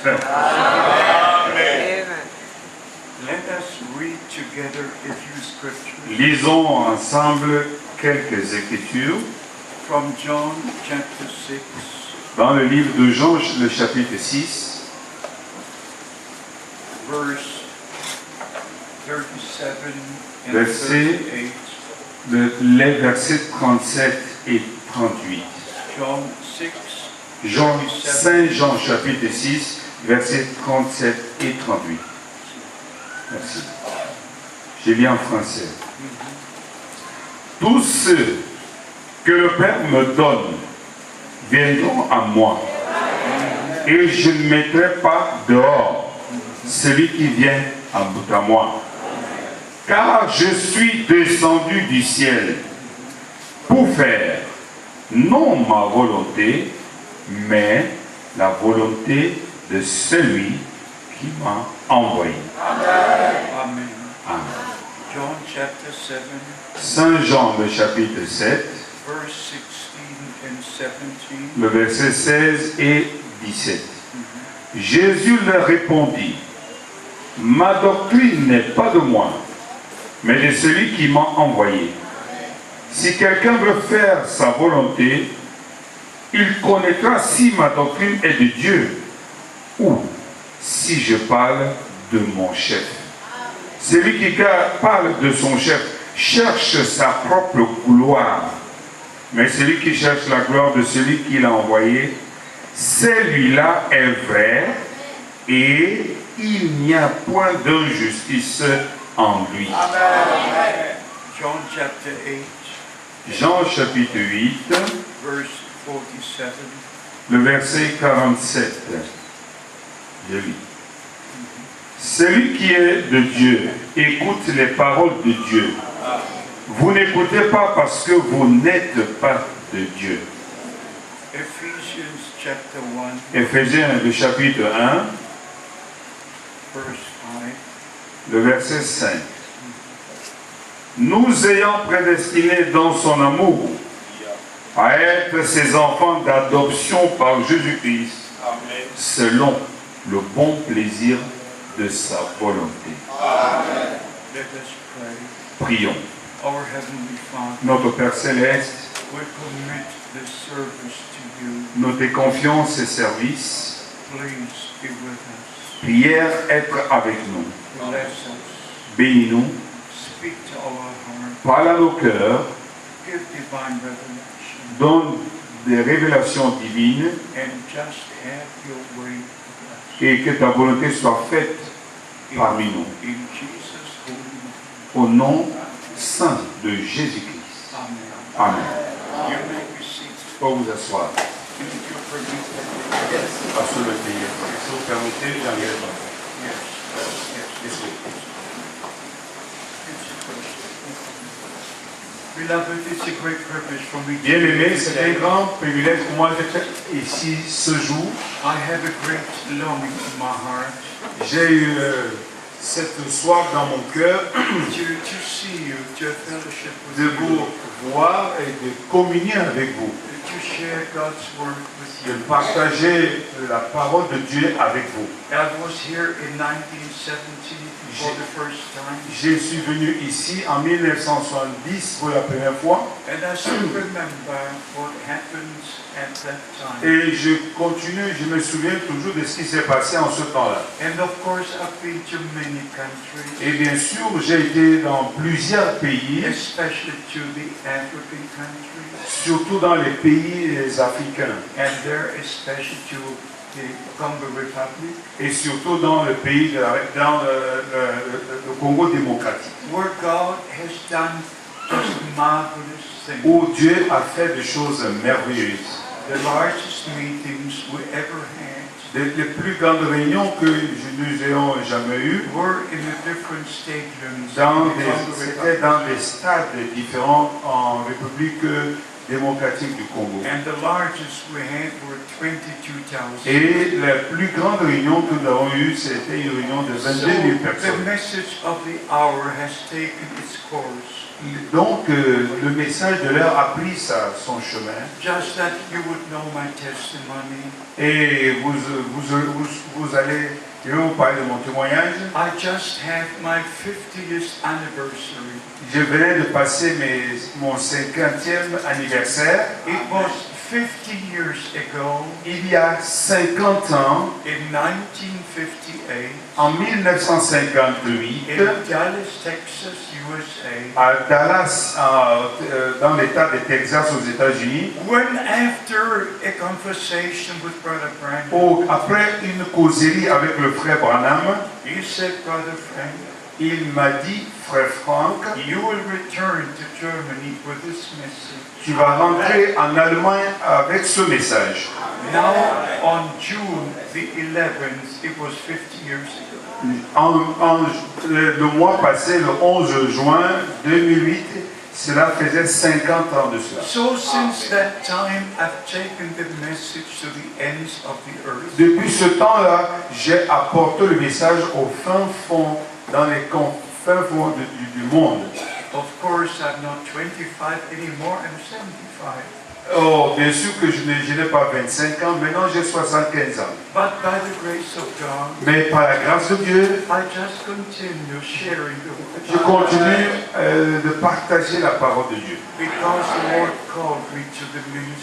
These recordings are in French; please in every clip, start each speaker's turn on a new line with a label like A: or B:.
A: Amen.
B: Let us read together a few scriptures
A: Lisons ensemble quelques écritures
B: from John chapter 6,
A: dans le livre de Jean, le chapitre 6,
B: verse 37 and
A: Verset
B: 38.
A: les versets 37 et 38.
B: John 6,
A: Saint Jean chapitre 6, versets 37 et 38. Merci. J'ai lu en français. Tous ceux que le Père me donne viendront à moi, et je ne mettrai pas dehors celui qui vient à moi. Car je suis descendu du ciel pour faire non ma volonté, mais la volonté de celui qui m'a envoyé.
B: Amen.
A: Amen.
B: John chapter 7,
A: Saint Jean, le chapitre 7,
B: verse 16 and 17.
A: le verset 16 et 17. Jésus leur répondit, ma doctrine n'est pas de moi, mais de celui qui m'a envoyé. Si quelqu'un veut faire sa volonté, il connaîtra si ma doctrine est de Dieu ou si je parle de mon chef. Celui qui parle de son chef cherche sa propre gloire, mais celui qui cherche la gloire de celui qui l'a envoyé, celui-là est vrai et il n'y a point d'injustice en lui.
B: Amen. John chapter 8,
A: Jean chapitre 8,
B: verse 47.
A: le verset 47. Je lis. Celui qui est de Dieu écoute les paroles de Dieu. Vous n'écoutez pas parce que vous n'êtes pas de Dieu.
B: Ephesians chapter 1,
A: Éphésiens, le chapitre 1,
B: verse 5.
A: le verset 5. Nous ayant prédestinés dans son amour à être ses enfants d'adoption par Jésus-Christ, selon le bon plaisir de sa volonté.
B: Let us pray.
A: Prions.
B: Our Heavenly Father,
A: Notre Père Céleste,
B: we commit this service to you.
A: nous te confions ces services.
B: Please be with us.
A: Prière être avec nous.
B: Bless us.
A: Bénis-nous.
B: Speak to our heart.
A: Parle à nos cœurs.
B: Give divine revelation.
A: Donne des révélations divines
B: And just have your way with us.
A: et que ta volonté soit faite parmi nous.
B: In Jesus' holy name.
A: Au nom saint de Jésus-Christ.
B: Amen.
A: Amen.
B: You may be seated.
A: Pour vous asseoir.
B: If you permit that.
A: À se lever. Si vous permettez, j'engage.
B: Yes. Yes. Beloved, it's a great privilege for me to be
A: Bien-aimé,
B: here
A: c'est un
B: today.
A: grand privilège pour moi d'être ici ce jour.
B: I have a great longing in my heart
A: J'ai eu cette soif dans mon cœur
B: to see you, to fellowship with
A: de vous
B: you,
A: voir et de communier avec vous,
B: to share God's word with
A: de
B: you.
A: partager la parole de Dieu avec vous.
B: I was here in 1970 for the first time,
A: Je suis venu ici en 1970 pour la première fois
B: and I still remember what happened at that time.
A: et je me souviens toujours de ce qui s'est passé en ce temps-là.
B: And of course, I've been to many countries,
A: Et bien sûr, j'ai été dans plusieurs pays,
B: especially to the African countries,
A: surtout dans les pays africains
B: and there especially to the Congo Republic,
A: et surtout dans le pays dans le Congo démocratique,
B: where God has done just marvelous things.
A: où Dieu a fait des choses merveilleuses.
B: The largest meetings we ever had
A: Les plus grandes réunions que nous ayons jamais eues,
B: were in the different stadiums in the Congo
A: c'était
B: Republic.
A: dans des stades différents en République démocratique du Congo.
B: And the largest we had were 22,000.
A: Et la plus grande réunion que nous avons eue, c'était une réunion de 22 000
B: The
A: personnes.
B: message of the hour has taken its course.
A: Donc, le message de l'heure a pris son chemin.
B: Just that you would know my testimony.
A: Et je vais vous parler de mon témoignage.
B: I just had my 50th anniversary.
A: Je venais de passer mon 50e anniversaire.
B: It was 50 years ago,
A: Il y a 50 ans,
B: in 1958,
A: en 1958,
B: in Dallas, Texas, USA,
A: à Dallas, dans l'État de Texas aux États-Unis,
B: when after a conversation with Brother Branham,
A: après une causerie avec le frère Branham,
B: he said, Brother Frank,
A: il m'a dit, frère Franck,
B: you will return to Germany with this message.
A: tu vas rentrer en Allemagne avec ce message.
B: Now, on June the 11th, it was 50 years ago.
A: Le mois passé, le 11 juin 2008, cela faisait 50 ans de cela.
B: So since that time, I've taken the message to the ends of the earth.
A: Depuis ce temps-là, j'ai apporté le message au fin fond, dans les fins fonds du monde.
B: Of course, I'm not 25 anymore, I'm 75.
A: Oh, bien sûr que je n'ai pas 25 ans, maintenant j'ai 75 ans.
B: But by the grace of God,
A: Mais par la grâce de Dieu,
B: I just continue sharing the word.
A: je continue de partager la parole de Dieu.
B: Because the Lord called me to the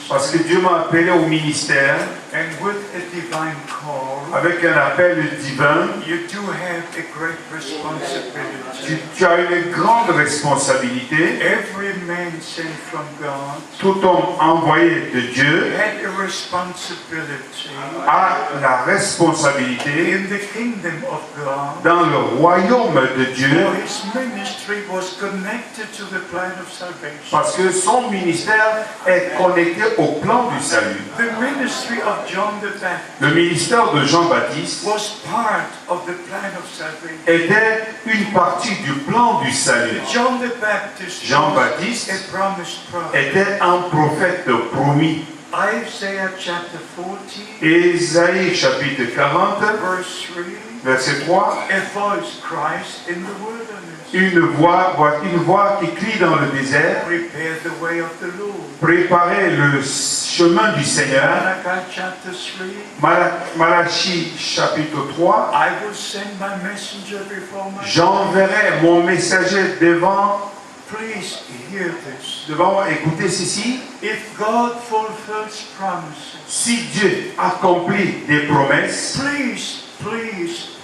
A: Parce que
B: ministry.
A: Dieu m'a appelé au ministère
B: And with a divine call,
A: avec un appel divin.
B: you do have a great responsibility.
A: Tu as une grande responsabilité.
B: Every man sent from God
A: Tout homme envoyé de Dieu
B: had a responsibility
A: a la responsabilité
B: in the kingdom of God.
A: dans le royaume de Dieu
B: For his ministry was connected to the plan of salvation.
A: parce que son ministère est connecté au plan du salut.
B: The ministry of John the Baptist
A: Le ministère de Jean-Baptiste
B: was part of the plan of salvation.
A: était une partie du plan du salut.
B: John the Baptist
A: Jean-Baptiste
B: was a promised prophet.
A: était un prophète promis.
B: Isaiah chapter 40,
A: Ésaïe chapitre 40,
B: verse 3,
A: verset 3.
B: a voice cries in the wilderness,
A: Une voix qui crie dans le désert.
B: prepare the way of the Lord.
A: Préparez le chemin du Seigneur.
B: Malachi chapter 3,
A: Malachie chapitre 3.
B: I will send my messenger before my
A: J'enverrai mon messager devant
B: Please hear this.
A: moi. Écoutez ceci.
B: If God fulfills promises,
A: Si Dieu accomplit des promesses,
B: please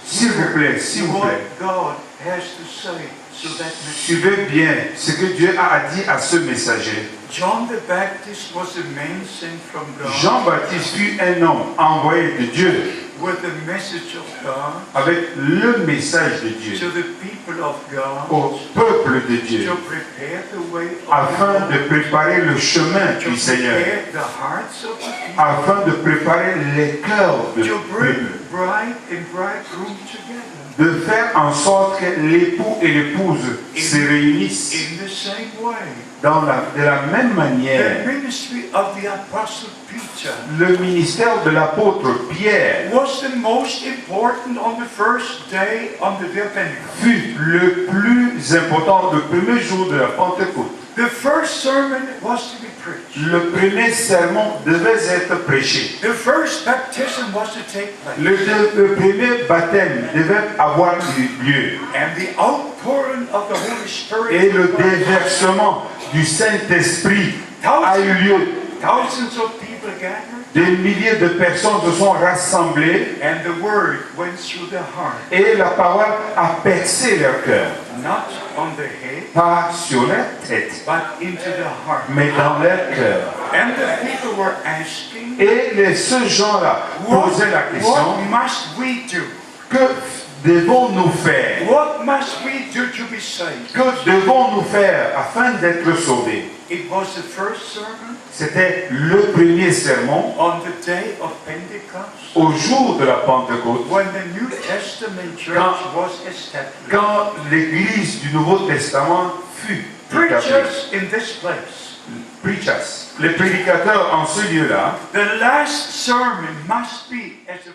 A: s'il vous plaît, s'il vous
B: what
A: plaît,
B: God has to say to that messenger.
A: suivez bien ce que Dieu a dit à ce messager.
B: John the Baptist was a man sent from God
A: Jean-Baptiste fut un homme envoyé de Dieu
B: with the message of God
A: avec le message de Dieu
B: to the people of God
A: au peuple de Dieu
B: to prepare the way of
A: afin
B: the
A: de
B: Lord,
A: préparer le chemin
B: to
A: du Seigneur,
B: prepare the hearts of the people,
A: afin de préparer les cœurs du
B: to bring
A: peuple,
B: bride and bridegroom together
A: de faire en sorte que l'époux et l'épouse se réunissent
B: in the same way.
A: de la même
B: The
A: manière.
B: ministry of the Apostle Peter
A: Le ministère de l'apôtre Pierre
B: was the most important on the first day on the day of Pentecost.
A: fut le plus important, le premier jour de la Pentecôte.
B: The first sermon was to be preached.
A: Le premier sermon devait être prêché.
B: The first baptism was to take place.
A: Le premier baptême devait avoir lieu.
B: And the outpouring of the Holy Spirit
A: Et le déversement du Saint-Esprit a eu lieu.
B: thousands of people gathered,
A: Des milliers de personnes se sont rassemblées
B: and the word went through the heart,
A: et la parole a percé leur cœur.
B: not on the head,
A: Pas sur leur tête,
B: but into the heart.
A: mais dans leur cœur.
B: And the people were asking,
A: Et ces gens-là posaient la
B: what
A: question,
B: must we do?
A: que devons-nous faire?
B: What must we do to be saved?
A: Que devons-nous faire afin d'être sauvés?
B: It was the first sermon
A: C'était le premier sermon
B: on the day of Pentecost,
A: au jour de la Pentecôte,
B: when the New Testament church was established.
A: quand l'Église du Nouveau Testament fut établie.
B: Preachers in this place
A: preachers, les prédicateurs en ce lieu-là,
B: the last sermon must be as a